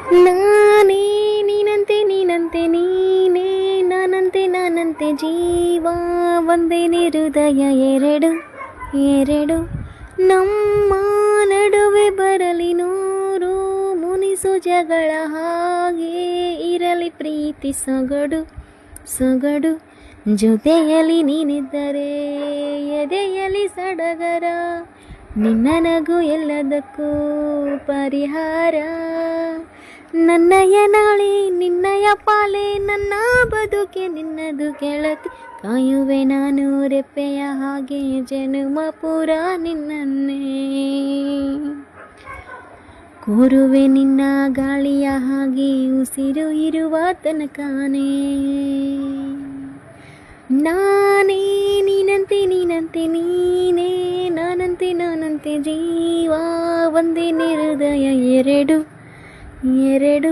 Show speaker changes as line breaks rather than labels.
ನಾನೇ ನೀನಂತೆ ನೀನಂತೆ ನೀನೇ ನಾನಂತೆ ನಾನಂತೆ ಜೀವ ಒಂದೇ ಹೃದಯ ಎರಡು ಎರಡು ನಮ್ಮ ನಡುವೆ ಬರಲಿ ನೂರು ಮುನಿಸು ಜಗಳ ಹಾಗೆ ಇರಲಿ ಪ್ರೀತಿ ಸೊಗಡು ಸೊಗಡು ಜೊತೆಯಲ್ಲಿ ನೀನಿದ್ದರೆ ಎದೆಯಲ್ಲಿ ಸಡಗರ ನಿನ್ನ ನಗು ಎಲ್ಲದಕ್ಕೂ ಪರಿಹಾರ ನನ್ನಯ ನಾಳೆ ನಿನ್ನಯ ಪಾಲೆ ನನ್ನ ಬದುಕೆ ನಿನ್ನದು ಗೆಳತಿ ಕಾಯುವೆ ನಾನು ರೆಪ್ಪೆಯ ಹಾಗೆ ಜನುಮ ಪುರ ನಿನ್ನನ್ನೇ ಕೋರುವೆ ನಿನ್ನ ಗಾಳಿಯ ಹಾಗೆ ಉಸಿರು ಇರುವ ತನಕನೇ ನಾನೇ ನೀನಂತೆ ನೀನಂತೆ ನೀನೇ ನಾನಂತೆ ನಾನಂತೆ ಜೀವ ಒಂದೇ ಹೃದಯ ಎರಡು ಎರಡು